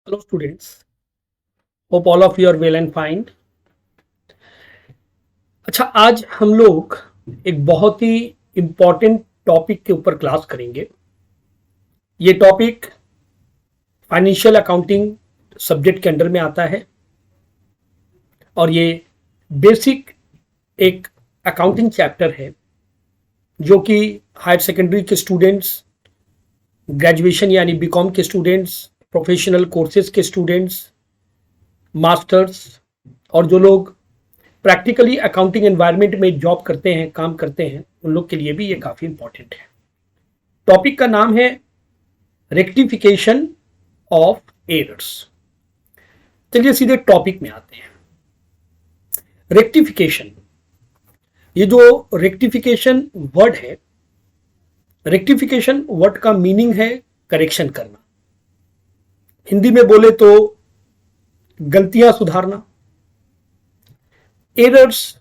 Hello students, hope all of you are well and fine. अच्छा, आज हम लोग एक बहुत ही इम्पॉर्टेंट टॉपिक के ऊपर क्लास करेंगे. ये टॉपिक फाइनेंशियल अकाउंटिंग सब्जेक्ट के अंडर में आता है और ये बेसिक एक अकाउंटिंग चैप्टर है जो कि हायर सेकेंडरी के स्टूडेंट्स, ग्रेजुएशन यानी बीकॉम के स्टूडेंट्स, प्रोफेशनल कोर्सेज के स्टूडेंट्स, मास्टर्स और जो लोग प्रैक्टिकली अकाउंटिंग एनवायरनमेंट में जॉब करते हैं, काम करते हैं, उन लोग के लिए भी ये काफ़ी इंपॉर्टेंट है. टॉपिक का नाम है रेक्टिफिकेशन ऑफ एरर्स. चलिए सीधे टॉपिक में आते हैं. रेक्टिफिकेशन, ये जो रेक्टिफिकेशन वर्ड है, रेक्टिफिकेशन वर्ड का मीनिंग है करेक्शन करना. हिंदी में बोले तो गलतियां सुधारना. एरर्स,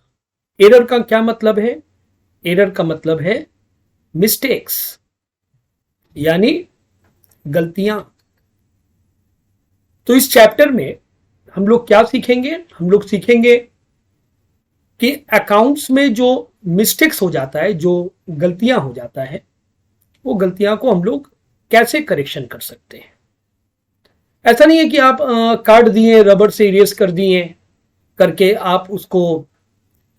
एरर का क्या मतलब है? एरर का मतलब है मिस्टेक्स यानी गलतियां. तो इस चैप्टर में हम लोग क्या सीखेंगे? हम लोग सीखेंगे कि अकाउंट्स में जो मिस्टेक्स हो जाता है, जो गलतियां हो जाता है, वो गलतियां को हम लोग कैसे करेक्शन कर सकते हैं. ऐसा नहीं है कि आप काट दिए, रबर से इरेज कर दिए करके आप उसको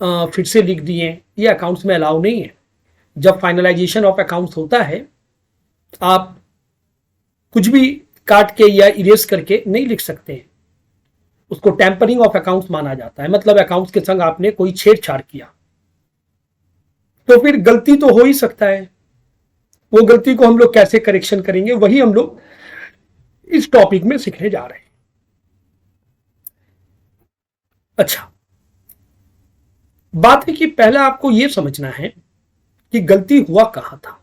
फिर से लिख दिए. ये अकाउंट्स में अलाउ नहीं है. जब फाइनलाइजेशन ऑफ अकाउंट्स होता है, आप कुछ भी काट के या इरेज करके नहीं लिख सकते हैं. उसको टैंपरिंग ऑफ अकाउंट्स माना जाता है. मतलब अकाउंट्स के संग आपने कोई छेड़छाड़ किया, तो फिर गलती तो हो ही सकता है. वो गलती को हम लोग कैसे करेक्शन करेंगे, वही हम लोग इस टॉपिक में सीखने जा रहे हैं. अच्छा, बात है कि पहले आपको यह समझना है कि गलती हुआ कहां था,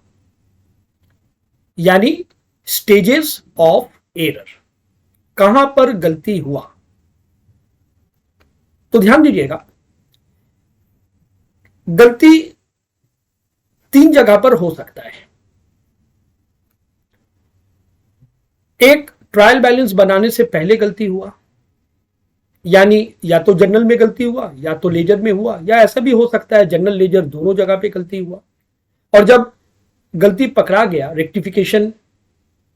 यानी स्टेजेस ऑफ एरर, कहां पर गलती हुआ. तो ध्यान दीजिएगा, गलती 3 जगह पर हो सकता है. एक, ट्रायल बैलेंस बनाने से पहले गलती हुआ, यानी या तो जनरल में गलती हुआ या तो लेजर में हुआ, या ऐसा भी हो सकता है जनरल लेजर दोनों जगह पे गलती हुआ. और जब गलती पकड़ा गया, रेक्टिफिकेशन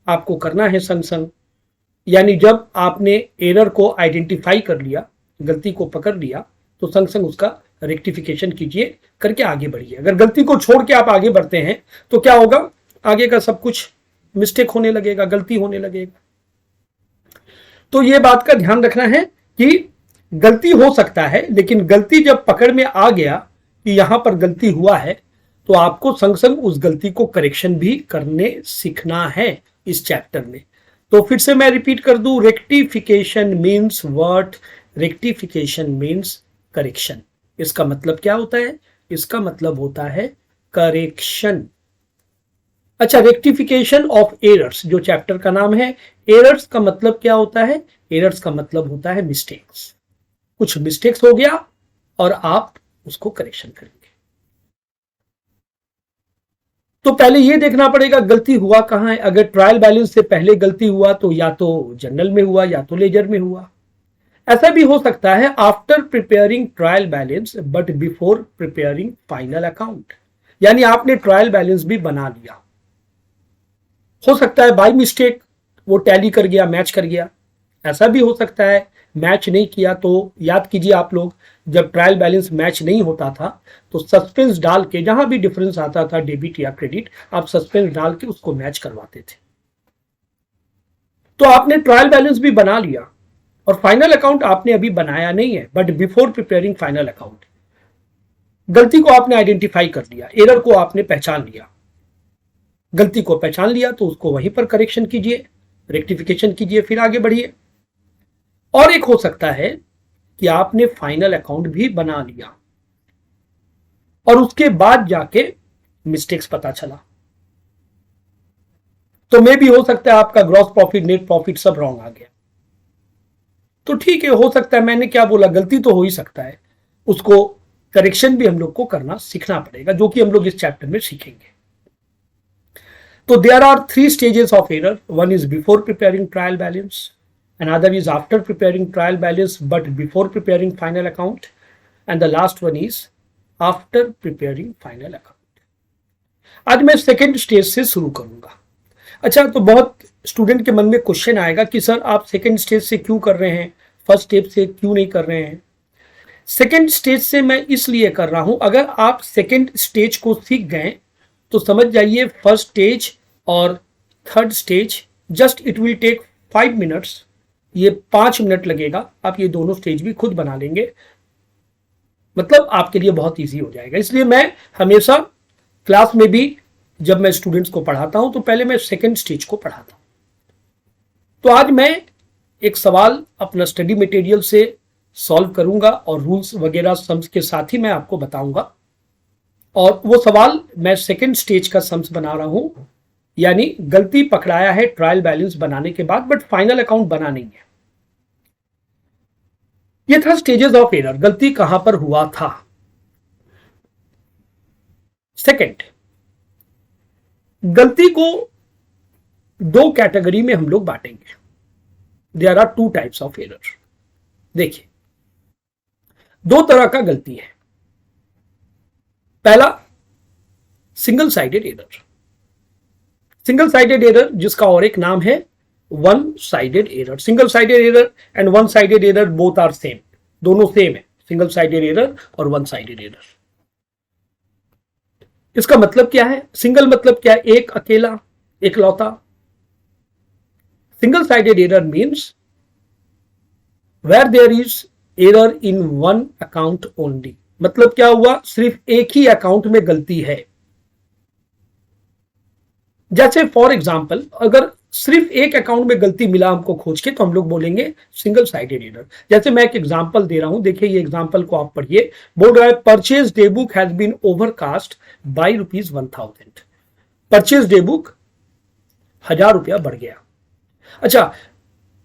आपको करना है संग संग, यानी जब आपने एरर को आइडेंटिफाई कर लिया, गलती को पकड़ लिया, तो संग संग उसका रेक्टिफिकेशन कीजिए, करके आगे बढ़िए. अगर गलती को छोड़ के आप आगे बढ़ते हैं तो क्या होगा? आगे का सब कुछ मिस्टेक होने लगेगा, गलती होने लगेगा. तो ये बात का ध्यान रखना है कि गलती हो सकता है, लेकिन गलती जब पकड़ में आ गया कि यहां पर गलती हुआ है, तो आपको संग संग उस गलती को करेक्शन भी करने सीखना है इस चैप्टर में. तो फिर से मैं रिपीट कर दूं, rectification means what? Rectification means correction. इसका मतलब क्या होता है? इसका मतलब होता है करेक्शन. अच्छा, रेक्टिफिकेशन ऑफ एरर्स जो चैप्टर का नाम है, एरर्स का मतलब क्या होता है? एरर्स का मतलब होता है मिस्टेक्स. कुछ मिस्टेक्स हो गया और आप उसको करेक्शन करेंगे. तो पहले यह देखना पड़ेगा गलती हुआ कहां है. अगर ट्रायल बैलेंस से पहले गलती हुआ तो या तो जनरल में हुआ या तो लेजर में हुआ. ऐसा भी हो सकता है after preparing trial balance but before preparing final account, यानी आपने ट्रायल बैलेंस भी बना लिया, हो सकता है बाय मिस्टेक वो टैली कर गया, मैच कर गया. ऐसा भी हो सकता है मैच नहीं किया. तो याद कीजिए आप लोग, जब ट्रायल बैलेंस मैच नहीं होता था तो सस्पेंस डाल के, जहां भी डिफरेंस आता था डेबिट या क्रेडिट, आप सस्पेंस डाल के उसको मैच करवाते थे. तो आपने ट्रायल बैलेंस भी बना लिया और फाइनल अकाउंट आपने अभी बनाया नहीं है, but before preparing final account गलती को आपने आइडेंटिफाई कर लिया, एरर को आपने पहचान लिया. गलती को पहचान लिया तो उसको वहीं पर करेक्शन कीजिए, रेक्टिफिकेशन कीजिए, फिर आगे बढ़िए. और एक हो सकता है कि आपने फाइनल अकाउंट भी बना लिया और उसके बाद जाके मिस्टेक्स पता चला, तो मे भी हो सकता है आपका ग्रॉस प्रॉफिट, नेट प्रॉफिट सब रॉन्ग आ गया. तो ठीक है, हो सकता है, मैंने क्या बोला, गलती तो हो ही सकता है, उसको करेक्शन भी हम लोग को करना सीखना पड़ेगा, जो कि हम लोग इस चैप्टर में सीखेंगे. तो there are 3 stages of error. One is before preparing trial balance, another is after preparing trial balance but before preparing final account, and the last one is after preparing final account. आज मैं second stage से शुरू करूंगा। अच्छा, तो बहुत student के मन में क्वेश्चन आएगा कि सर आप सेकेंड स्टेज से क्यों कर रहे हैं, फर्स्ट स्टेज से क्यों नहीं कर रहे हैं। सेकेंड स्टेज से मैं इसलिए कर रहा हूं, अगर आप सेकेंड स्टेज को सीख गए तो समझ जाइए फर्स्ट स्टेज और third stage just it will take 5 minutes, ये 5 मिनट लगेगा, आप ये दोनों स्टेज भी खुद बना लेंगे, मतलब आपके लिए बहुत इजी हो जाएगा। इसलिए मैं हमेशा क्लास में भी जब मैं स्टूडेंट्स को पढ़ाता हूं तो पहले मैं सेकेंड स्टेज को पढ़ाता हूं। तो आज मैं एक सवाल अपना स्टडी मटेरियल से सॉल्व करूंगा और रूल्स वगैरह सम्स के साथ ही मैं आपको बताऊंगा, और वो सवाल मैं सेकेंड स्टेज का सम्स बना रहा हूं, यानी गलती पकड़ाया है ट्रायल बैलेंस बनाने के बाद बट फाइनल अकाउंट बना नहीं है। ये था स्टेजेस ऑफ एरर, गलती कहां पर हुआ था। सेकेंड, गलती को 2 कैटेगरी में हम लोग बांटेंगे। There are 2 types of error. देखिए, 2 तरह का गलती है। पहला single sided error. Single sided error जिसका और एक नाम है one sided error. Single sided error and one sided error both are same, दोनों सेम है, सिंगल साइडेड एरर और वन साइडेड एरर। इसका मतलब क्या है? सिंगल मतलब क्या है? एक अकेला, एकलौता। Single sided error means where there is error in one account only. मतलब क्या हुआ? सिर्फ एक ही अकाउंट में गलती है। जैसे फॉर एग्जाम्पल, अगर सिर्फ एक अकाउंट में गलती मिला हमको खोज के तो हम लोग बोलेंगे सिंगल साइडेड एरर। जैसे मैं एक एग्जांपल दे रहा हूं, देखिए ये एग्जांपल को आप पढ़िए। बोल रहा है purchase day book has been overcast by ₹1000। Purchase day book 1000 रुपया बढ़ गया। अच्छा,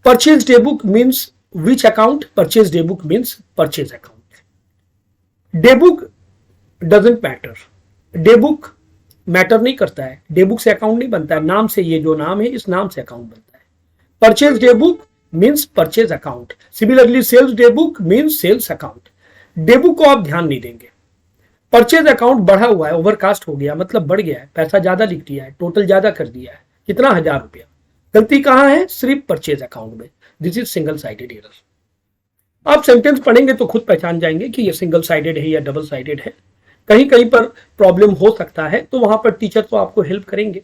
purchase day book means which account? Purchase day book means purchase account. Day book doesn't matter, day book matter नहीं करता है, डे बुक से account नहीं बनता है। नाम से, ये जो नाम है इस नाम से अकाउंट बनता है। Purchase day book means purchase account. Similarly sales day book means sales account. Day book को आप ध्यान नहीं देंगे। परचेज अकाउंट बढ़ा हुआ है, ओवरकास्ट हो गया, मतलब बढ़ गया है, पैसा ज्यादा लिख दिया है, टोटल ज्यादा कर दिया है। कितना? 1000 रुपया। गलती कहां है? सिर्फ परचेज अकाउंट में। This is single sided error. आप सेंटेंस पढ़ेंगे तो खुद पहचान जाएंगे कि ये सिंगल साइडेड है या डबल साइडेड है। कहीं कहीं पर प्रॉब्लम हो सकता है तो वहां पर टीचर तो आपको हेल्प करेंगे।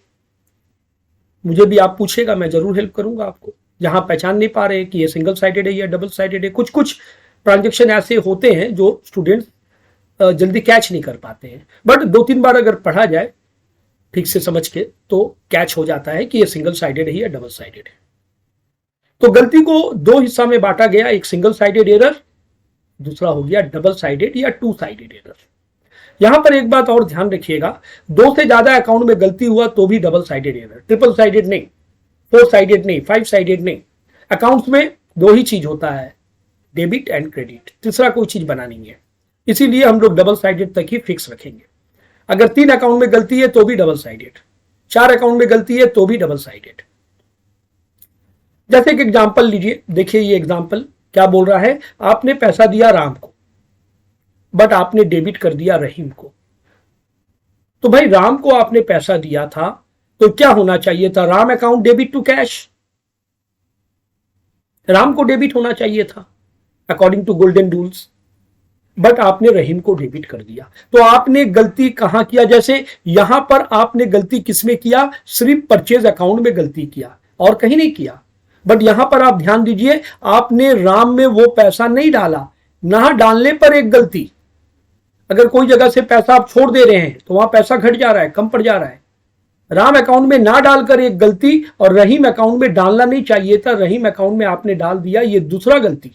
मुझे भी आप पूछेगा, मैं जरूर हेल्प करूंगा आपको। जहां पहचान नहीं पा रहे कि ये सिंगल साइडेड है या डबल साइडेड है, कुछ कुछ ट्रांजेक्शन ऐसे होते हैं जो स्टूडेंट्स जल्दी कैच नहीं कर पाते हैं, बट 2-3 बार अगर पढ़ा जाए ठीक से समझ के तो कैच हो जाता है कि ये सिंगल साइडेड है या डबल साइडेड है। तो गलती को 2 हिस्सा में बांटा गया, एक सिंगल साइडेड एरर, दूसरा हो गया डबल साइडेड या 2 साइडेड एरर। यहां पर एक बात और ध्यान रखिएगा, 2 से ज्यादा अकाउंट में गलती हुआ तो भी double sided error, triple sided नहीं, 4 साइडेड नहीं, 5 साइडेड नहीं। अकाउंट्स में 2 ही चीज होता है, डेबिट एंड क्रेडिट, तीसरा कोई चीज बना नहीं है। इसीलिए हम लोग डबल साइडेड तक ही फिक्स रखेंगे। अगर 3 अकाउंट में गलती है तो भी डबल साइडेड, 4 अकाउंट में गलती है तो भी डबल साइडेड। जैसे एक एग्जाम्पल लीजिए, देखिए ये एग्जाम्पल क्या बोल रहा है। आपने पैसा दिया राम को बट आपने डेबिट कर दिया रहीम को। तो भाई राम को आपने पैसा दिया था तो क्या होना चाहिए था? Ram account debit to cash, Ram को डेबिट होना चाहिए था according to golden rules, but आपने रहीम को डेबिट कर दिया। तो आपने गलती कहां किया? जैसे यहां पर आपने गलती किसमें किया? सिर्फ परचेज अकाउंट में गलती किया और कहीं नहीं किया। बट यहां पर आप ध्यान दीजिए, आपने राम में वो पैसा नहीं डाला, ना डालने पर एक गलती। अगर कोई जगह से पैसा आप छोड़ दे रहे हैं तो वहां पैसा घट जा रहा है, कम पड़ जा रहा है। राम अकाउंट में ना डालकर एक गलती, और रहीम अकाउंट में डालना नहीं चाहिए था, रहीम अकाउंट में आपने डाल दिया, ये दूसरा गलती।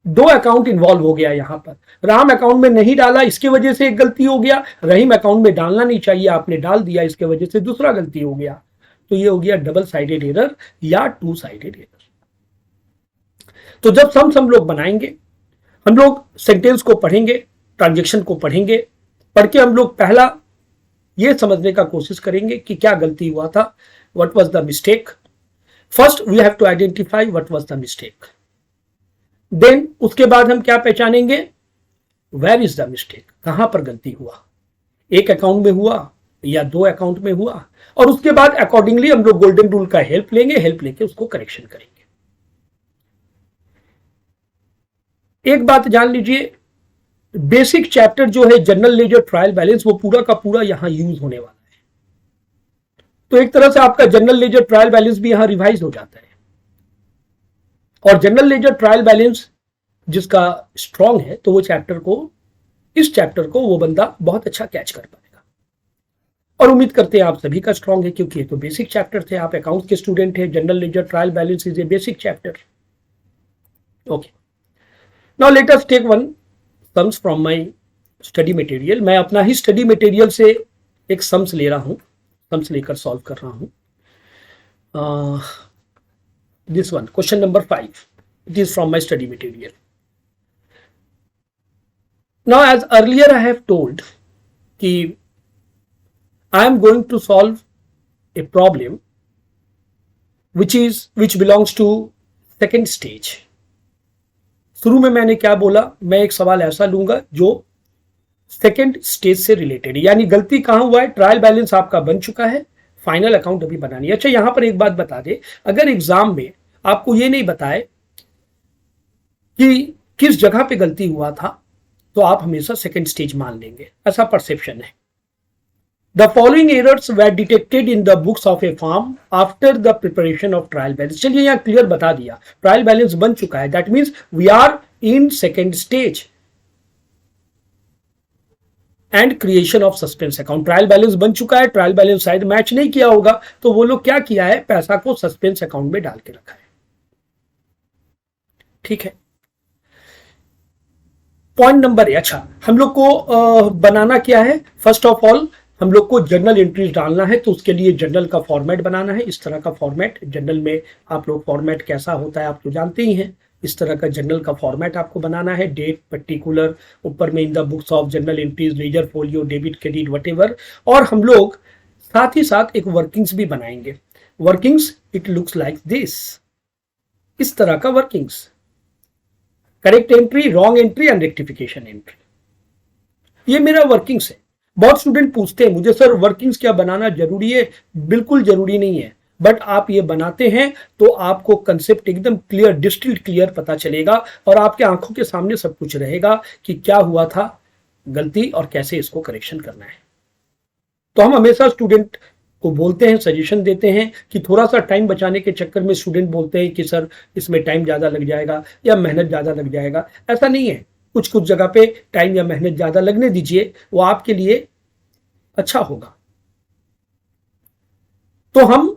2 अकाउंट इन्वॉल्व हो गया यहां पर। राम अकाउंट में नहीं डाला, इसके वजह से एक गलती हो गया। रहीम अकाउंट में डालना नहीं चाहिए, आपने डाल दिया, इसके वजह से दूसरा गलती हो गया। तो ये हो गया डबल साइडेड एरर या 2 साइडेड एरर। तो जब सम्स हम लोग बनाएंगे, हम लोग सेंटेंस को पढ़ेंगे, ट्रांजेक्शन को पढ़ेंगे, पढ़ के हम लोग पहला ये समझने का कोशिश करेंगे कि क्या गलती हुआ था, what was the mistake. First we have to identify what was the mistake, then उसके बाद हम क्या पहचानेंगे, वेयर इज द मिस्टेक, कहां पर गलती हुआ, एक अकाउंट में हुआ या दो अकाउंट में हुआ, और उसके बाद अकॉर्डिंगली हम लोग गोल्डन रूल का हेल्प लेंगे, हेल्प लेके उसको करेक्शन करेंगे। एक बात जान लीजिए, बेसिक चैप्टर जो है जनरल लेजर ट्रायल बैलेंस, वो पूरा का पूरा यहां यूज होने वाला है। तो एक तरह से आपका जनरल लेजर ट्रायल बैलेंस भी यहां रिवाइज हो जाता है, और जनरल लेजर ट्रायल बैलेंस जिसका स्ट्रांग है तो वो चैप्टर को, इस चैप्टर को वो बंदा बहुत अच्छा कैच कर पाएगा। और उम्मीद करते हैं आप सभी का स्ट्रांग है, क्योंकि ये तो बेसिक चैप्टर थे, आप अकाउंट के स्टूडेंट हैं, general ledger trial balance is a basic chapter. Okay, now let us take one sums from my study material. मैं अपना ही स्टडी मटेरियल से एक सम्स ले रहा हूं, सम्स लेकर सॉल्व कर रहा हूं। This one, question number 5, it is from my study material. Now, as earlier I have told कि I am going to solve a problem which belongs to second stage. शुरू में मैंने क्या बोला, मैं एक सवाल ऐसा लूंगा जो सेकेंड स्टेज से रिलेटेड है, यानी गलती कहां हुआ है, ट्रायल बैलेंस आपका बन चुका है, फाइनल अकाउंट अभी बनानी है। अच्छा, यहां पर एक बात बता दे, अगर एग्जाम में आपको ये नहीं बताए कि किस जगह पे गलती हुआ था, तो आप हमेशा सेकेंड स्टेज मान लेंगे, ऐसा परसेप्शन है। The following errors were detected in the books of A firm after the preparation of trial balance. चलिए यहां क्लियर बता दिया, ट्रायल बैलेंस बन चुका है, that means we are in second stage and creation of suspense account. Trial balance बन चुका है, ट्रायल बैलेंस शायद मैच नहीं किया होगा, तो वो लोग क्या किया है, पैसा को सस्पेंस अकाउंट में डाल के रखा है। ठीक है, पॉइंट नंबर, अच्छा हम लोग को बनाना क्या है, फर्स्ट ऑफ ऑल हम लोग को जर्नल एंट्रीज डालना है, तो उसके लिए जर्नल का फॉर्मेट बनाना है। इस तरह का फॉर्मेट जर्नल में आप लोग, फॉर्मेट कैसा होता है आप तो जानते ही हैं, इस तरह का जर्नल का फॉर्मेट आपको बनाना है, डेट पर्टिकुलर, ऊपर में इन the books of journal entries, ledger folio, debit credit whatever. और हम लोग साथ ही साथ एक वर्किंग्स भी बनाएंगे। Workings it looks like this, इस तरह का workings, correct entry, wrong entry and rectification entry, ये मेरा वर्किंग्स है। बहुत स्टूडेंट पूछते हैं मुझे, सर वर्किंग्स क्या बनाना जरूरी है? बिल्कुल जरूरी नहीं है, बट आप ये बनाते हैं तो आपको कंसेप्ट एकदम क्लियर, डिस्टिल्ड क्लियर पता चलेगा, और आपके आंखों के सामने सब कुछ रहेगा कि क्या हुआ था गलती और कैसे इसको करेक्शन करना है। तो हम हमेशा स्टूडेंट को बोलते हैं, सजेशन देते हैं कि थोड़ा सा टाइम बचाने के चक्कर में स्टूडेंट बोलते हैं कि सर इसमें टाइम ज़्यादा लग जाएगा या मेहनत ज़्यादा लग जाएगा। ऐसा नहीं है, कुछ कुछ जगह पे टाइम या मेहनत ज़्यादा लगने दीजिए, वो आपके लिए अच्छा होगा। तो हम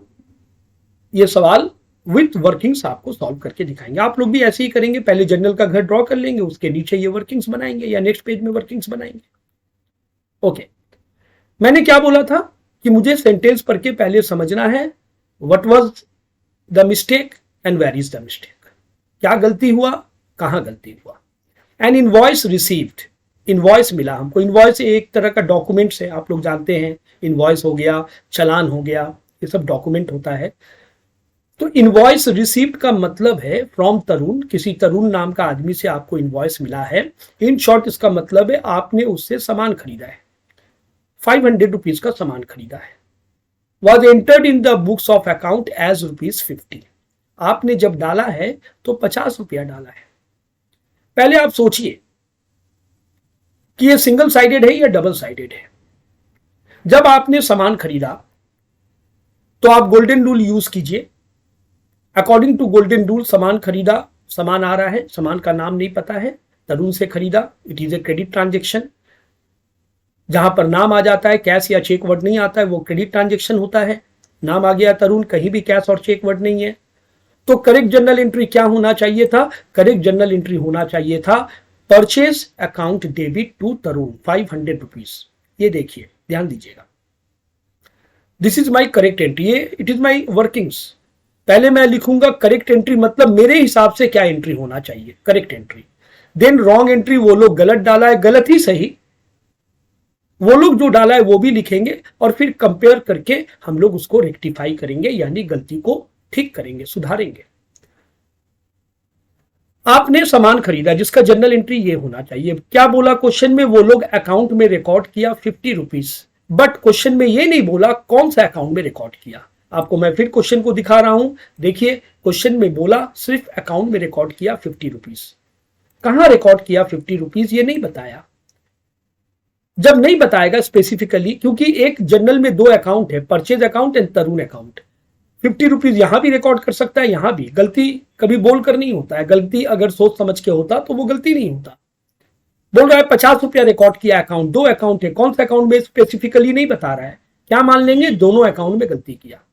ये सवाल विथ वर्किंग्स आपको सॉल्व करके दिखाएंगे। आप लोग भी ऐसे ही करेंगे, पहले जर्नल का घर ड्रॉ कर लेंगे, उसके नीचे ये वर्किंग्स बनाएंगे या नेक्स्ट पेज में वर्किंग्स बनाएंगे। ओके, मैंने क्या बोला था कि मुझे सेंटेंस पढ़ के पहले समझना है what was the mistake and where is the mistake, क्या गलती हुआ, कहां गलती हुआ। एन इनवॉइस रिसीव्ड, इनवॉइस मिला हमको। इनवॉइस एक तरह का डॉक्यूमेंट्स है, आप लोग जानते हैं, इनवॉइस हो गया, चालान हो गया, ये सब डॉक्यूमेंट होता है। तो इनवॉइस रिसीव्ड का मतलब है फ्रॉम तरुण, किसी तरुण नाम का आदमी से आपको इनवॉइस मिला है। इन शॉर्ट इसका मतलब है आपने उससे सामान खरीदा है, 500 रुपीज का सामान खरीदा है। Was entered in the books of account as ₹50। आपने जब डाला है तो 50 रुपया डाला है। पहले आप सोचिए कि ये सिंगल साइडेड है या डबल साइडेड है। जब आपने सामान खरीदा तो आप गोल्डन रूल यूज कीजिए। अकॉर्डिंग टू गोल्डन रूल सामान खरीदा, सामान आ रहा है, सामान का नाम नहीं पता है, तरुण से खरीदा, it is a credit transaction. जहां पर नाम आ जाता है, कैश या चेक वर्ड नहीं आता है, वो क्रेडिट ट्रांजेक्शन होता है। नाम आ गया तरुण, कहीं भी कैश और चेक वर्ड नहीं है, तो करेक्ट जर्नल एंट्री क्या होना चाहिए था? करेक्ट जर्नल एंट्री होना चाहिए था purchase account debit to Tarun 500 rupees. ये देखिए, ध्यान दीजिएगा, this is my correct entry, ये इट इज माई वर्किंग्स। पहले मैं लिखूंगा करेक्ट एंट्री, मतलब मेरे हिसाब से क्या एंट्री होना चाहिए, correct entry. Then wrong entry, वो लोग गलत डाला है, गलत ही सही, वो लोग जो डाला है वो भी लिखेंगे, और फिर कंपेयर करके हम लोग उसको रेक्टिफाई करेंगे, यानी गलती को ठीक करेंगे, सुधारेंगे। आपने सामान खरीदा जिसका जर्नल एंट्री ये होना चाहिए। क्या बोला क्वेश्चन में? वो लोग अकाउंट में रिकॉर्ड किया 50 रुपीज, बट क्वेश्चन में ये नहीं बोला कौन सा अकाउंट में रिकॉर्ड किया। आपको मैं फिर क्वेश्चन को दिखा रहा हूं, देखिए क्वेश्चन में बोला सिर्फ अकाउंट में रिकॉर्ड किया 50 रुपीज। कहां रिकॉर्ड किया 50 रुपीज ये नहीं बताया। जब नहीं बताएगा स्पेसिफिकली, क्योंकि एक जर्नल में दो अकाउंट है, purchase account and Tarun account. 50 rupees यहां भी रिकॉर्ड कर सकता है, यहां भी। गलती कभी बोलकर नहीं होता है, गलती अगर सोच समझ के होता तो वो गलती नहीं होता। बोल रहा है 50 रुपया रिकॉर्ड किया अकाउंट, दो अकाउंट है, कौन सा अकाउंट में स्पेसिफिकली नहीं बता रहा है। क्या मान लेंगे? दोनों अकाउंट में गलती किया।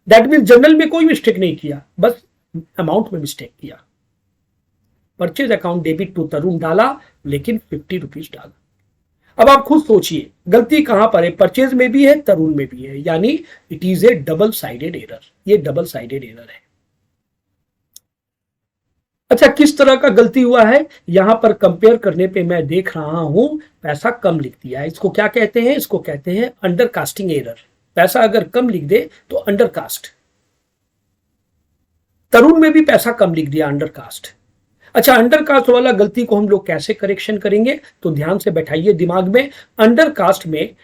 दैट मीन जर्नल में कोई मिस्टेक नहीं किया, बस अमाउंट में मिस्टेक किया। परचेज अकाउंट डेबिट टू तरुण डाला, लेकिन 50 रुपीज डाला। अब आप खुद सोचिए गलती कहां पर है, परचेज में भी है, तरुण में भी है, यानी it is A double sided error. ये डबल साइडेड एरर है। अच्छा, किस तरह का गलती हुआ है? यहां पर कंपेयर करने पे मैं देख रहा हूं पैसा कम लिख दिया है। इसको क्या कहते हैं? इसको कहते हैं अंडरकास्टिंग एरर। पैसा अगर कम लिख दे तो अंडरकास्ट। तरुण में भी पैसा कम लिख दिया, अंडरकास्ट। अच्छा, अंडरकास्ट वाला गलती को हम लोग कैसे करेक्शन करेंगे? तो ध्यान से बैठाइए दिमाग में। अंडरकास्ट में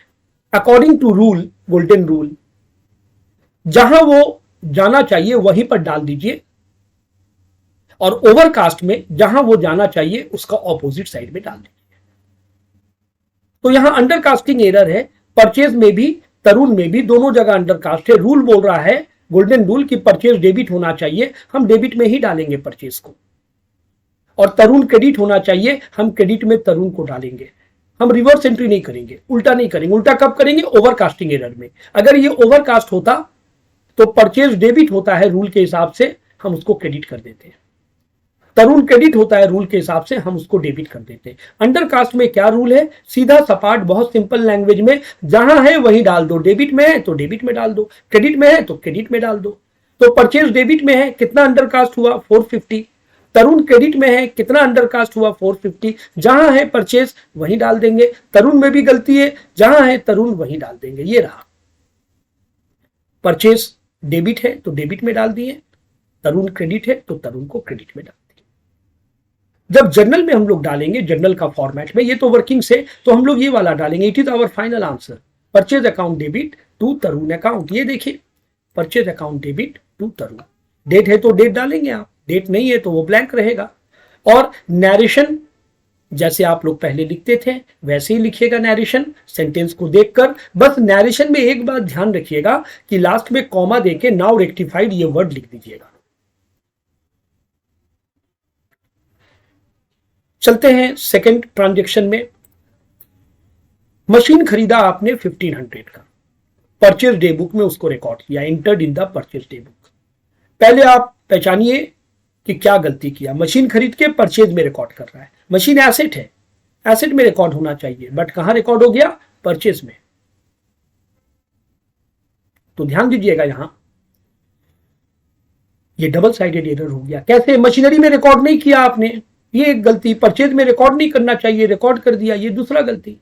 according to rule, golden rule, जहां वो जाना चाहिए वहीं पर डाल दीजिए, और ओवरकास्ट में जहां वो जाना चाहिए उसका ऑपोजिट साइड में डाल दीजिए। तो यहां अंडरकास्टिंग एरर है। परचेज में भी तरुण में भी दोनों जगह अंडरकास्ट है। रूल बोल रहा है, गोल्डन रूल, की परचेज डेबिट होना चाहिए, हम डेबिट में ही डालेंगे परचेज को, और तरुण क्रेडिट होना चाहिए, हम क्रेडिट में तरुण को डालेंगे। हम रिवर्स एंट्री नहीं करेंगे, उल्टा नहीं करेंगे। उल्टा कब करेंगे? ओवरकास्टिंग एरर में। अगर ये ओवरकास्ट होता तो परचेज डेबिट होता है रूल के हिसाब से, हम उसको क्रेडिट कर देते हैं। तरुण क्रेडिट होता है रूल के हिसाब से, हम उसको डेबिट कर देते हैं। अंडरकास्ट में क्या रूल है? सीधा सपाट, बहुत सिंपल लैंग्वेज में, जहां है वहीं डाल दो। डेबिट में है तो डेबिट में डाल दो, क्रेडिट में है तो क्रेडिट में डाल दो। तो परचेज डेबिट में है, कितना अंडरकास्ट हुआ? 450। तरुण क्रेडिट में है, कितना अंडरकास्ट हुआ? 450। जहां है परचेज वहीं डाल देंगे। तरुण में भी गलती है, जहां है तरुण वहीं डाल देंगे। ये रहा, परचेज डेबिट है तो डेबिट में डाल दिए, तरुण क्रेडिट है तो तरुण को क्रेडिट में डाल दिए। जब जर्नल में हम लोग डालेंगे, जर्नल का फॉर्मेट में, ये तो वर्किंग से, तो हम लोग ये वाला डालेंगे। It is our final answer, purchase account debit to Tarun account. ये देखिए, purchase account debit to Tarun. डेट है तो डेट डालेंगे आप, डेट नहीं है तो वो ब्लैंक रहेगा। और नैरेशन जैसे आप लोग पहले लिखते थे वैसे ही लिखिएगा नैरेशन, सेंटेंस को देखकर। बस नैरेशन में एक बात ध्यान रखिएगा कि लास्ट में कॉमा देके नाउ रेक्टिफाइड ये वर्ड लिख दीजिएगा। चलते हैं सेकंड ट्रांजैक्शन में। मशीन खरीदा आपने 1500 का, परचेज डे बुक में उसको रिकॉर्ड किया, entered in the purchase day book. पहले आप पहचानिए कि क्या गलती किया। मशीन खरीद के परचेज में रिकॉर्ड कर रहा है। मशीन एसेट है, एसेट में रिकॉर्ड होना चाहिए, बट कहां रिकॉर्ड हो गया? परचेज में। तो ध्यान दीजिएगा, यहां ये डबल साइडेड एरर हो गया। कैसे? मशीनरी में रिकॉर्ड नहीं किया आपने, ये एक गलती। परचेज में रिकॉर्ड नहीं करना चाहिए, रिकॉर्ड कर दिया, ये दूसरा गलती।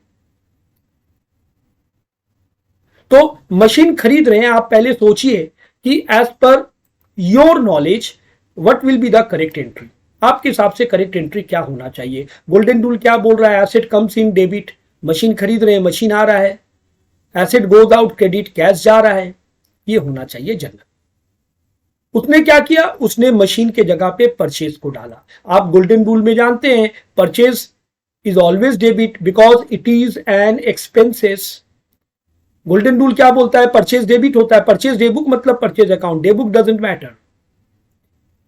तो मशीन खरीद रहे हैं, आप पहले सोचिए कि as per your knowledge what will be the correct entry. आपके हिसाब से करेक्ट एंट्री क्या होना चाहिए? गोल्डन रूल क्या बोल रहा है? Asset comes in debit, machine खरीद रहे हैं, मशीन आ रहा है, asset goes out credit, cash जा रहा है, ये होना चाहिए जर्नल। उसने क्या किया? उसने मशीन के जगह पे परचेज को डाला। आप गोल्डन रूल में जानते हैं, purchase is always debit because it is an expenses. Golden rule क्या बोलता है? परचेज डेबिट होता है। परचेज डे बुक मतलब purchase account, day book doesn't matter.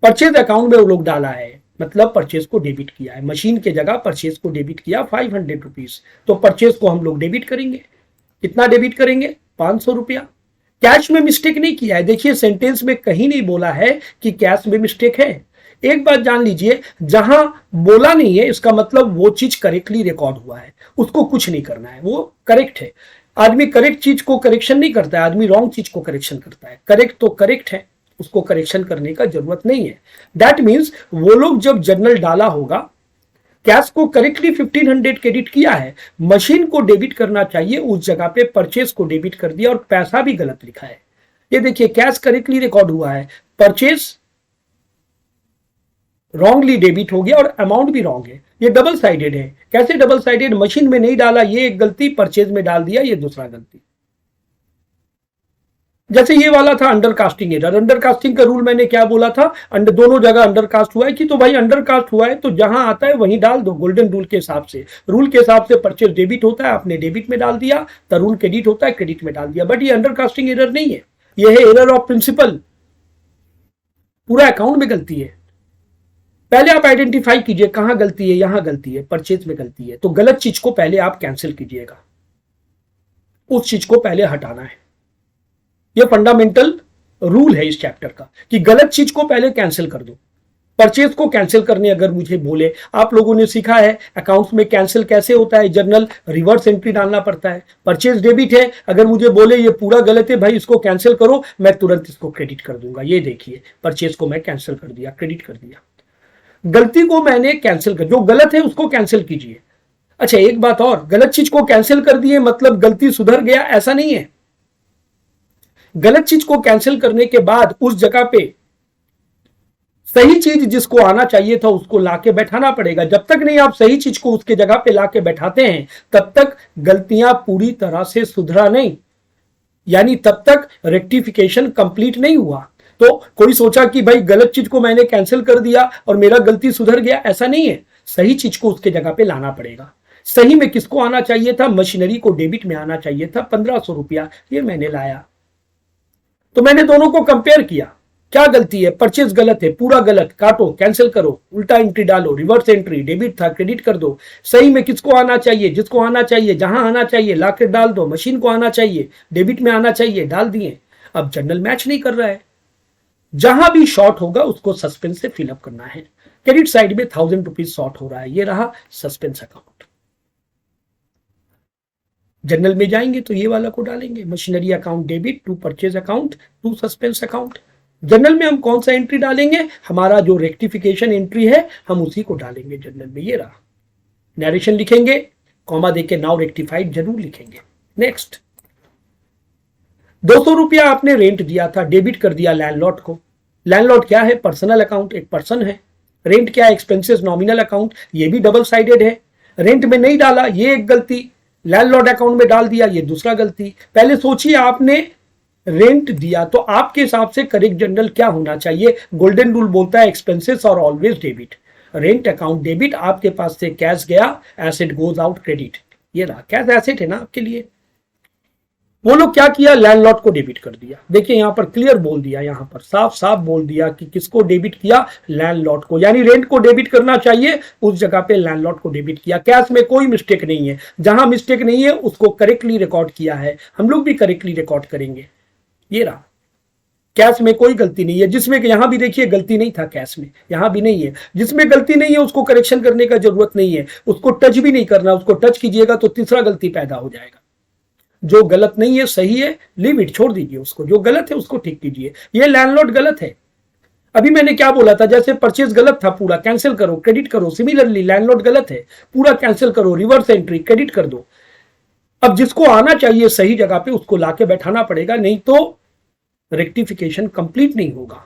Purchase account में वो लोग डाला है, मतलब परचेज को डेबिट किया है। मशीन के जगह परचेज को डेबिट किया 500 रुपीज, तो परचेज को हम लोग डेबिट करेंगे। कितना डेबिट करेंगे? 500 रुपया। कैश में मिस्टेक नहीं किया है। देखिए, सेंटेंस में कहीं नहीं बोला है कि कैश में मिस्टेक है। एक बात जान लीजिए, जहां बोला नहीं है इसका मतलब वो चीज करेक्टली रिकॉर्ड हुआ है, उसको कुछ नहीं करना है, वो करेक्ट है। आदमी करेक्ट चीज को करेक्शन नहीं करता है, आदमी रॉन्ग चीज को करेक्शन करता है। करेक्ट तो करेक्ट है, उसको करेक्शन करने का जरूरत नहीं है। दैट मीन्स वो लोग जब जर्नल डाला होगा, कैश को करेक्टली 1500 क्रेडिट किया है, मशीन को डेबिट करना चाहिए, उस जगह पे परचेज को डेबिट कर दिया और पैसा भी गलत लिखा है। ये देखिए, कैश करेक्टली रिकॉर्ड हुआ है, परचेज रॉन्गली डेबिट हो गया और अमाउंट भी रॉन्ग है। ये डबल साइडेड है। कैसे डबल साइडेड? मशीन में नहीं डाला ये एक गलती, परचेज में डाल दिया ये दूसरा गलती। जैसे ये वाला था अंडरकास्टिंग एरर। अंडरकास्टिंग का रूल मैंने क्या बोला था? दोनों जगह अंडरकास्ट हुआ है कि तो भाई अंडरकास्ट हुआ है तो जहां आता है वहीं डाल दो, गोल्डन रूल के हिसाब से। रूल के हिसाब से परचेज डेबिट होता है, आपने डेबिट में डाल दिया। तरुण क्रेडिट होता है, क्रेडिट में डाल दिया। बट ये अंडरकास्टिंग एरर नहीं है, ये है एरर ऑफ प्रिंसिपल। पूरा अकाउंट में गलती है। पहले आप आइडेंटिफाई कीजिए कहां गलती है। यहां गलती है, परचेज में गलती है, तो गलत चीज को पहले आप कैंसिल कीजिएगा, उस चीज को पहले हटाना है। यह फंडामेंटल रूल है इस चैप्टर का कि गलत चीज को पहले कैंसिल कर दो। परचेज को कैंसिल करने अगर मुझे बोले, आप लोगों ने सीखा है अकाउंट्स में कैंसिल कैसे होता है, जर्नल रिवर्स एंट्री डालना पड़ता है। परचेज डेबिट है, अगर मुझे बोले ये पूरा गलत है भाई इसको कैंसिल करो, मैं तुरंत इसको क्रेडिट कर दूंगा। ये देखिए परचेज को मैं कैंसिल कर दिया, क्रेडिट कर दिया। गलती को मैंने कैंसिल कर, जो गलत है उसको कैंसिल कीजिए। अच्छा एक बात और, गलत चीज को कैंसिल कर दिए मतलब गलती सुधर गया, ऐसा नहीं है। गलत चीज को कैंसिल करने के बाद उस जगह पे सही चीज जिसको आना चाहिए था उसको लाके बैठाना पड़ेगा। जब तक नहीं आप सही चीज को उसके जगह पे लाके बैठाते हैं तब तक गलतियां पूरी तरह से सुधरा नहीं, यानी तब तक रेक्टिफिकेशन कंप्लीट नहीं हुआ। तो कोई सोचा कि भाई गलत चीज को मैंने कैंसिल कर दिया और मेरा गलती सुधर गया, ऐसा नहीं है। सही चीज को उसके जगह पे लाना पड़ेगा। सही में किसको आना चाहिए था? मशीनरी को डेबिट में आना चाहिए था 1500 रुपया, ये मैंने लाया। तो मैंने दोनों को कंपेयर किया, क्या गलती है? परचेज गलत है, पूरा गलत, काटो, कैंसिल करो, उल्टा एंट्री डालो, रिवर्स एंट्री, डेबिट था क्रेडिट कर दो। सही में किसको आना चाहिए? जिसको आना चाहिए, जहां आना चाहिए लाके डाल दो। मशीन को आना चाहिए, डेबिट में आना चाहिए, डाल दिए। अब जनरल मैच नहीं कर रहा है, जहां भी शॉर्ट होगा उसको सस्पेंस से फिलअप करना है। क्रेडिट साइड में 1000 रुपीज शॉर्ट हो रहा है, ये रहा सस्पेंस अकाउंट। जनरल में जाएंगे तो ये वाला को डालेंगे, machinery account debit to purchase account to suspense account. General में हम कौन सा एंट्री डालेंगे? हमारा जो रेक्टिफिकेशन एंट्री है हम उसी को डालेंगे जनरल में। ये रहा, नरेशन लिखेंगे, कॉमा देके नाउ रेक्टिफाइड जरूर लिखेंगे। नेक्स्ट, 200 रुपया आपने रेंट दिया था, डेबिट कर दिया लैंडलॉर्ड को। लैंडलॉर्ड क्या है? पर्सनल अकाउंट, एक पर्सन है। रेंट क्या है? एक्सपेंसेस नॉमिनल अकाउंट, ये भी डबल साइडेड है। रेंट में नहीं डाला, ये एक गलती। लैंडलॉर्ड अकाउंट में डाल दिया, ये दूसरा गलती। पहले सोचिए, आपने रेंट दिया तो आपके हिसाब से करेक्ट जनरल क्या होना चाहिए? गोल्डन रूल बोलता है एक्सपेंसेस और always debit. Rent account debit, आपके पास से कैश गया, एसेट गोज आउट क्रेडिट। ये रहा, कैश एसेट है ना आपके लिए। वो लोग क्या किया? लैंडलॉर्ड को डेबिट कर दिया। देखिए यहां पर क्लियर बोल दिया, यहां पर साफ साफ बोल दिया कि किसको डेबिट किया? लैंडलॉर्ड को। यानी रेंट को डेबिट करना चाहिए, उस जगह पे लैंडलॉर्ड को डेबिट किया। कैश में कोई मिस्टेक नहीं है, जहां मिस्टेक नहीं है उसको करेक्टली रिकॉर्ड किया है। हम लोग भी करेक्टली रिकॉर्ड करेंगे। ये रहा, कैश में कोई गलती नहीं है। जिसमें यहां भी देखिए गलती नहीं था, कैश में यहां भी नहीं है। जिसमें गलती नहीं है उसको करेक्शन करने का जरूरत नहीं है, उसको टच भी नहीं करना। उसको टच कीजिएगा तो तीसरा गलती पैदा हो जाएगा। जो गलत नहीं है सही है, लीव इट, छोड़ दीजिए उसको। जो गलत है उसको ठीक कीजिए। ये लैंडलॉर्ड गलत है। अभी मैंने क्या बोला था? जैसे परचेज गलत था, पूरा कैंसिल करो, क्रेडिट करो। सिमिलरली लैंडलॉर्ड गलत है, पूरा कैंसिल करो, रिवर्स एंट्री, क्रेडिट कर दो। अब जिसको आना चाहिए सही जगह पे उसको लाके बैठाना पड़ेगा, नहीं तो रेक्टिफिकेशन कंप्लीट नहीं होगा।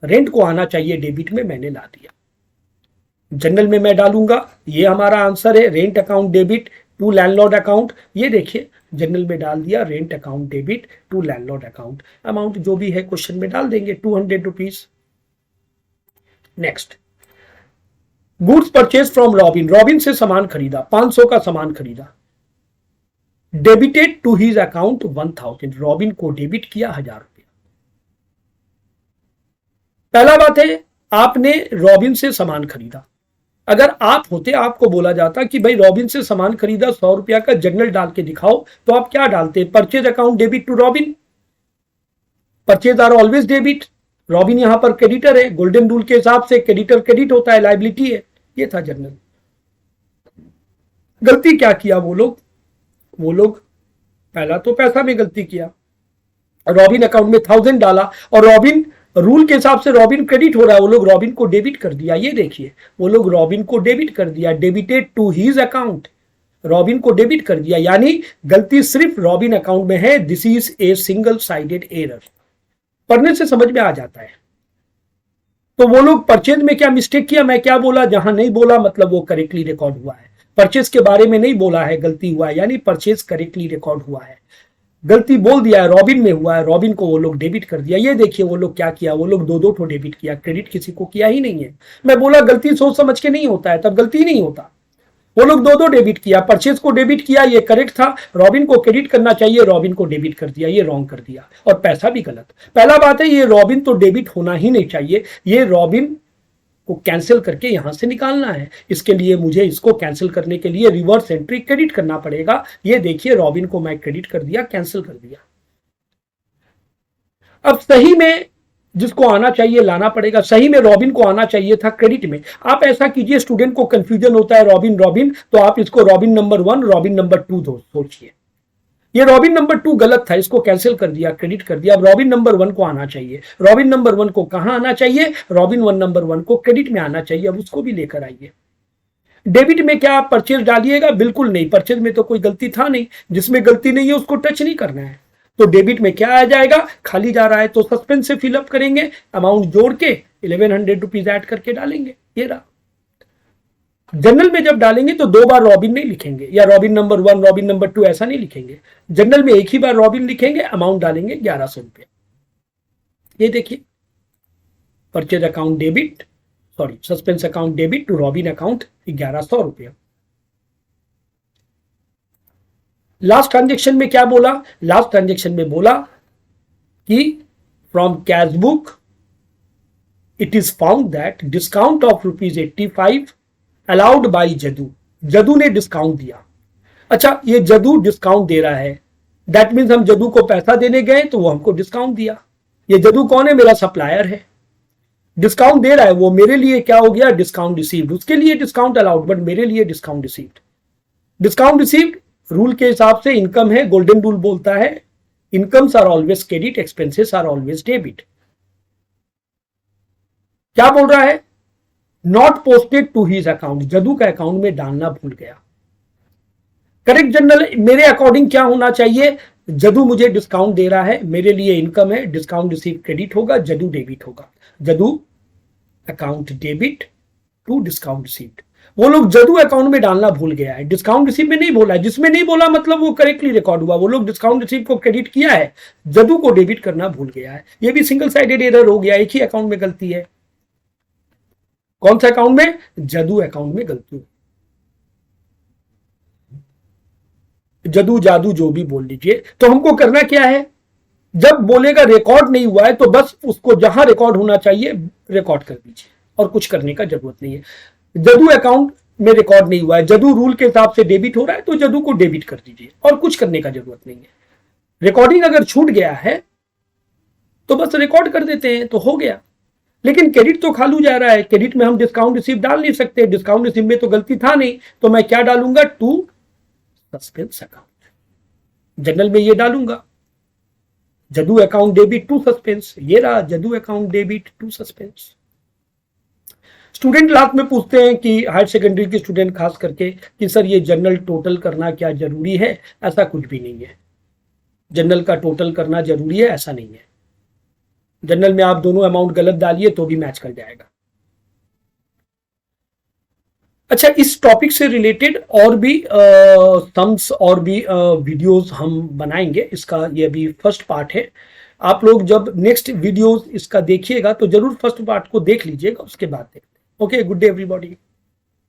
रेंट को आना चाहिए डेबिट में, मैंने ला दिया। जनरल में मैं डालूंगा, ये हमारा आंसर है, rent account debit to landlord account. ये देखिए जनरल में डाल दिया, rent account debit to landlord account. Amount जो भी है क्वेश्चन में डाल देंगे, 200 rupees. Next, goods purchase from Robin. Robin से सामान खरीदा, 500 का सामान खरीदा। Debited to his account 1000। Robin को डेबिट किया 1000 रुपया। पहला बात है, आपने रॉबिन से सामान खरीदा। अगर आप होते, आपको बोला जाता कि भाई रॉबिन से सामान खरीदा 100 रुपया का, जनरल डाल के दिखाओ, तो आप क्या डालते? Purchase account debit to Robin. Purchase are always debit. Robin यहां पर क्रेडिटर है, गोल्डन रूल के हिसाब से क्रेडिटर क्रेडिट होता है, लायबिलिटी है। ये था जनरल। गलती क्या किया वो लोग? पहला तो पैसा में गलती किया, रॉबिन अकाउंट में 1000 डाला और रॉबिन रूल के हिसाब से रॉबिन क्रेडिट हो रहा है, वो लोग रॉबिन को डेबिट कर दिया। ये देखिए, वो लोग रॉबिन को डेबिट कर दिया, debited to his account. Robin को डेबिट कर दिया, यानी गलती सिर्फ रॉबिन अकाउंट में है। This is a single sided error. पढ़ने से समझ में आ जाता है। तो वो लोग परचेज में क्या मिस्टेक किया, मैं क्या बोला, जहां नहीं बोला मतलब वो करेक्टली रिकॉर्ड हुआ है। परचेज के बारे में नहीं बोला है, गलती हुआ है, यानी परचेज करेक्टली रिकॉर्ड हुआ है। गलती बोल दिया है, रॉबिन में हुआ है, रॉबिन को वो लोग डेबिट कर दिया। ये देखिए वो लोग क्या किया, वो लोग दो दो ठो डेबिट किया, क्रेडिट किसी को किया ही नहीं है। मैं बोला गलती सोच समझ के नहीं होता है, तब गलती नहीं होता। वो लोग दो दो डेबिट किया, परचेज को डेबिट किया, ये करेक्ट था, रॉबिन को क्रेडिट करना चाहिए, रॉबिन को डेबिट कर दिया, ये रॉन्ग कर दिया, और पैसा भी गलत। पहला बात है ये रॉबिन तो डेबिट होना ही नहीं चाहिए, ये रॉबिन को कैंसिल करके यहां से निकालना है। इसके लिए मुझे इसको कैंसिल करने के लिए रिवर्स एंट्री क्रेडिट करना पड़ेगा। ये देखिए रॉबिन को मैं क्रेडिट कर दिया, कैंसिल कर दिया। अब सही में जिसको आना चाहिए लाना पड़ेगा। सही में रॉबिन को आना चाहिए था क्रेडिट में। आप ऐसा कीजिए, स्टूडेंट को कंफ्यूजन होता है रॉबिन रॉबिन, तो आप इसको रॉबिन नंबर 1 रॉबिन नंबर 2 सोचिए। ये रॉबिन नंबर 2 गलत था, इसको कैंसिल कर दिया, क्रेडिट कर दिया। अब रॉबिन नंबर 1 को आना चाहिए। रॉबिन नंबर 1 को कहां आना चाहिए, रॉबिन 1 नंबर 1 को क्रेडिट में आना चाहिए। अब उसको भी लेकर आइए। डेबिट में क्या आप परचेज डालिएगा, बिल्कुल नहीं, परचेज में तो कोई गलती था नहीं, जिसमें गलती नहीं है उसको टच नहीं करना है। तो डेबिट में क्या आ जाएगा, खाली जा रहा है तो सस्पेंस से फिलअप करेंगे, अमाउंट जोड़ के 1100 रुपीज ऐड करके डालेंगे। ये रहा। जनरल में जब डालेंगे तो दो बार रॉबिन नहीं लिखेंगे, या रॉबिन नंबर 1 रॉबिन नंबर 2 ऐसा नहीं लिखेंगे। जनरल में एक ही बार रॉबिन लिखेंगे, अमाउंट डालेंगे 1100 रुपया। ये देखिए, purchase account debit, sorry suspense account debit to Robin account 1100 रुपया। लास्ट ट्रांजेक्शन में क्या बोला, लास्ट ट्रांजेक्शन में बोला कि from cash book it is found that discount of ₹85 allowed by जदू। जदू ने डिस्काउंट दिया। अच्छा, ये जदू डिस्काउंट दे रहा है, दैट मीन्स हम जदू को पैसा देने गए तो वो हमको डिस्काउंट दिया। ये जदू कौन है, मेरा सप्लायर है, डिस्काउंट दे रहा है। वो मेरे लिए क्या हो गया, डिस्काउंट रिसीव्ड। उसके लिए डिस्काउंट अलाउड, बट मेरे लिए discount received. Discount received rule के हिसाब से इनकम है, गोल्डन रूल बोलता है incomes are always credit, expenses are always debit. क्या बोल रहा है, not posted to his account, Jadu का अकाउंट में डालना भूल गया। करेक्ट जनरल मेरे अकॉर्डिंग क्या होना चाहिए, जदू मुझे डिस्काउंट दे रहा है, मेरे लिए इनकम है, डिस्काउंट रिसीव क्रेडिट होगा, जदू डेबिट होगा। Jadu account debit to discount received. वो लोग जदू अकाउंट में डालना भूल गया है, डिस्काउंट रिसीव में नहीं बोला है। जिसमें नहीं बोला मतलब वो करेक्टली रिकॉर्ड हुआ। वो लोग डिस्काउंट रिसीव को क्रेडिट किया है, जदू को डेबिट करना भूल गया है। ये भी सिंगल साइडेड एरर हो गया, एक ही अकाउंट में गलती है। कौन सा अकाउंट में, जदू अकाउंट में गलती है। जदू जादू जो भी बोल लीजिए। तो हमको करना क्या है, जब बोलेगा रिकॉर्ड नहीं हुआ है तो बस उसको जहां रिकॉर्ड होना चाहिए रिकॉर्ड कर दीजिए, और कुछ करने का जरूरत नहीं है। जदू अकाउंट में रिकॉर्ड नहीं हुआ है, जदू रूल के हिसाब से डेबिट हो रहा है तो जदू को डेबिट कर दीजिए, और कुछ करने का जरूरत नहीं है। रिकॉर्डिंग अगर छूट गया है तो बस रिकॉर्ड कर देते हैं तो हो गया। लेकिन क्रेडिट तो खालू जा रहा है, क्रेडिट में हम डिस्काउंट रिसीव डाल नहीं सकते, डिस्काउंट रिसीव में तो गलती था नहीं, तो मैं क्या डालूंगा, टू सस्पेंस अकाउंट। जनरल में ये डालूंगा जदू अकाउंट डेबिट टू सस्पेंस। ये रहा Jadu account debit to suspense. Student last में पूछते हैं कि हायर सेकेंडरी के स्टूडेंट खास करके कि सर ये जनरल टोटल करना क्या जरूरी है। ऐसा कुछ भी नहीं है, जनरल का टोटल करना जरूरी है ऐसा नहीं है। जनरल में आप दोनों अमाउंट गलत डालिए तो भी मैच कर जाएगा। अच्छा, इस टॉपिक से रिलेटेड और भी सम्स और भी वीडियोस हम बनाएंगे। इसका ये अभी फर्स्ट पार्ट है। आप लोग जब नेक्स्ट वीडियोस इसका देखिएगा तो जरूर फर्स्ट पार्ट को देख लीजिएगा, उसके बाद देखते हैं। Okay, good day everybody.